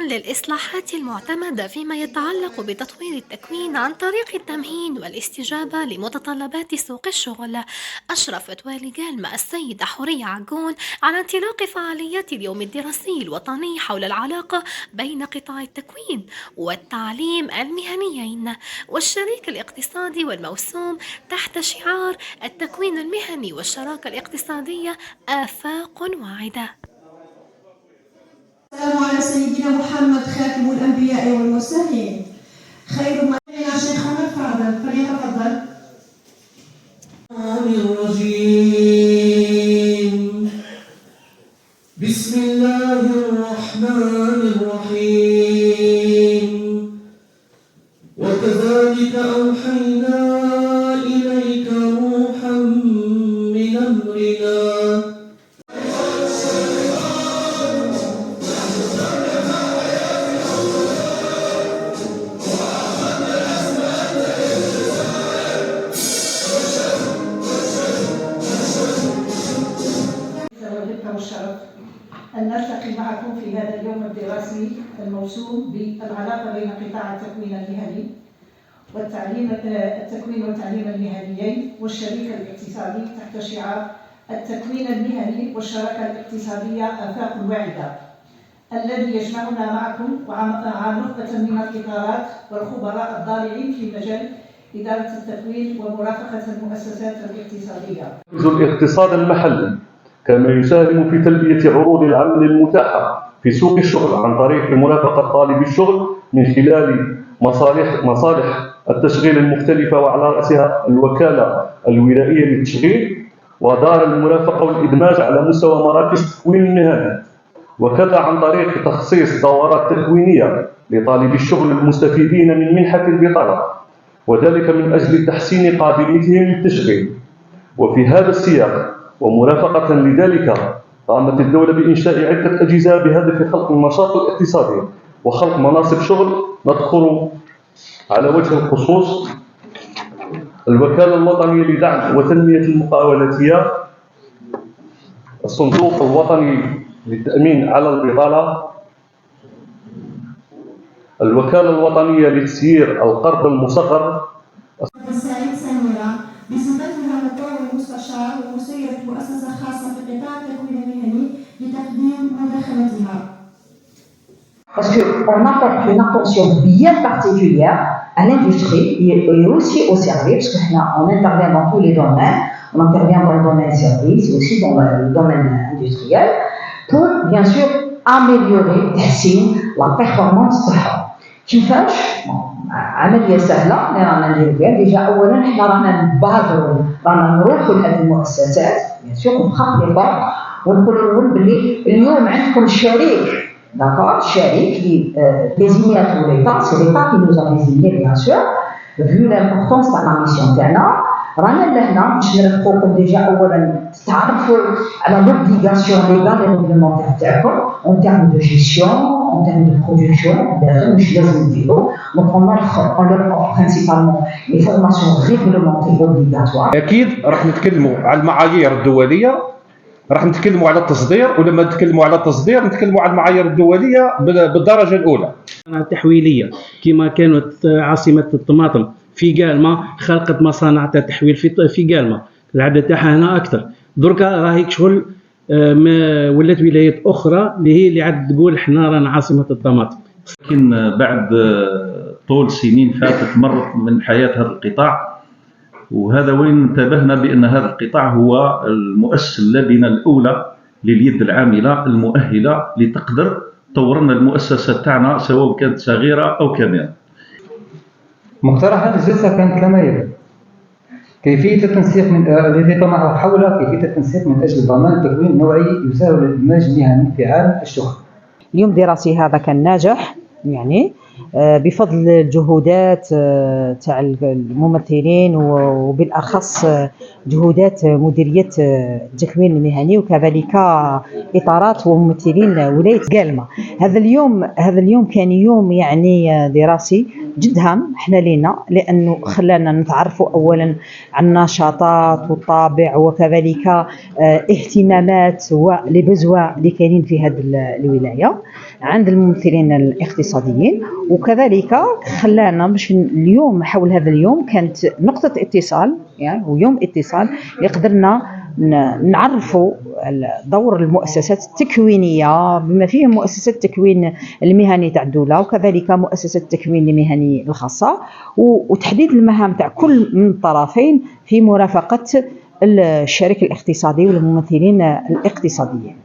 للإصلاحات المعتمدة فيما يتعلق بتطوير التكوين عن طريق التمهين والاستجابة لمتطلبات سوق الشغل، أشرفت ولجان مع السيدة حورية عجون على انطلاق فعاليات اليوم الدراسي الوطني حول العلاقة بين قطاع التكوين والتعليم المهنيين والشريك الاقتصادي والموسوم تحت شعار التكوين المهني والشراكة الاقتصادية آفاق واعدة. السلام على سيدنا محمد خاتم الأنبياء والمرسلين. خير ما يا شيخنا الفاضل فليتفضل. الرجيم. بسم الله الرحمن الرحيم. وكذلك أوحينا إليك روحا من أمرنا. والشرف أن نلتقي معكم في هذا اليوم الدراسي الموسوم بالعلاقة بين قطاع التكوين المهني التكوين والتعليم المهنيين والشريك الاقتصادي تحت شعار التكوين المهني والشراكة الاقتصادية آفاق واعدة، الذي يجمعنا معكم ومع نخبة من الإطارات والخبراء الضالعين في مجال إدارة التكوين ومرافقة المؤسسات الاقتصادية. الاقتصاد المحلي كما يساهم في تلبية عروض العمل المتاحة في سوق الشغل عن طريق مرافقة طالب الشغل من خلال مصالح التشغيل المختلفة، وعلى رأسها الوكالة الولائية للتشغيل ودار المرافقة والإدماج على مستوى مراكز التكوين المهني، وكذا عن طريق تخصيص دورات تكوينية لطالب الشغل المستفيدين من منحة البطالة، وذلك من أجل تحسين قابليتهم للتشغيل. وفي هذا السياق ومرافقة لذلك قامت الدولة بإنشاء عدة أجهزة بهدف خلق النشاط الاقتصادي وخلق مناصب شغل. نذكر على وجه الخصوص الوكالة الوطنية لدعم وتنمية المقاولاتية، الصندوق الوطني للتأمين على البطالة، الوكالة الوطنية لتسيير القرض المصغر. بصفتها مطوع المستشار ومسيرة مؤسسة خاصة في قطاع التكوين المهني لتقديم مداخلتها. Parce qu'on apporte une attention bien particulière à l'industrie et aussi au service, parce qu'on intervient dans tous les domaines, on intervient dans le domaine service et aussi dans le domaine industriel, pour bien sûr améliorer la performance de ça. كيفاش؟ عملية سهلة رانا نديرو فيها. ديجا أولا حنا رانا نبادرو، رانا نروحو لهاد المؤسسات بيان سور ونخاف لي بورط ونقولو لهم بلي اليوم عندكم شريك، داكور، شريك لي ديزيني pour l'État، c'est l'État qui nous a désigné bien sûr، vu l'importance تاع لا ميسيون تاعنا. رانا لهنا باش نرافقوكم ديجا أولا تعرفوا على l'obligation légale et réglementaire تاعكم en termes de gestion, en termes de production. مش لازم نديرو. Donc on leur principalement les formations réglementées obligatoires. أكيد راح نتكلموا على المعايير الدولية، راح نتكلموا على التصدير، ولما نتكلموا على التصدير نتكلموا على المعايير الدولية بالدرجة الأولى. التحويلية كما كانت عاصمة الطماطم في قالمة خلقت مصانع تاع تحويل في قالمة، العدد تاعها هنا أكثر. دركا راهي شغل ولات ولايات أخرى اللي عاد تقول حنا رانا عاصمة الطماطم. لكن بعد طول سنين فاتت مرت من حياة هذا القطاع، وهذا وين انتبهنا بأن هذا القطاع هو المؤسس اللبنة الأولى لليد العاملة المؤهلة لتقدر تطور لنا المؤسسة تاعنا سواء كانت صغيرة أو كبيرة. مقترحات الجلسة كانت كما يلي: كيفية التنسيق الذي يتمحور حول كيفية التنسيق من أجل ضمان التكوين النوعي يساهم للإدماج المهني في عالم الشغل. اليوم الدراسي هذا كان ناجح يعني بفضل الجهودات تاع الممثلين وبالاخص جهودات مديريه التكوين المهني وكذلك اطارات وممثلين ولايه قالمه. هذا اليوم كان يوم يعني دراسي جد هام احنا لينا، لانه خلانا نتعرفوا اولا على النشاطات والطابع وكذلك اهتمامات ولي بزوا اللي كاينين في هذه الولايه. عند الممثلين الاقتصاديين، وكذلك خلانا باش اليوم حول هذا اليوم كانت نقطة اتصال يعني ويوم اتصال يقدرنا نعرفوا دور المؤسسات التكوينية بما فيهم مؤسسات التكوين المهني تاع الدولة وكذلك مؤسسات التكوين المهني الخاصة، وتحديد المهام تاع كل من الطرفين في مرافقة الشريك الاقتصادي والممثلين الاقتصاديين.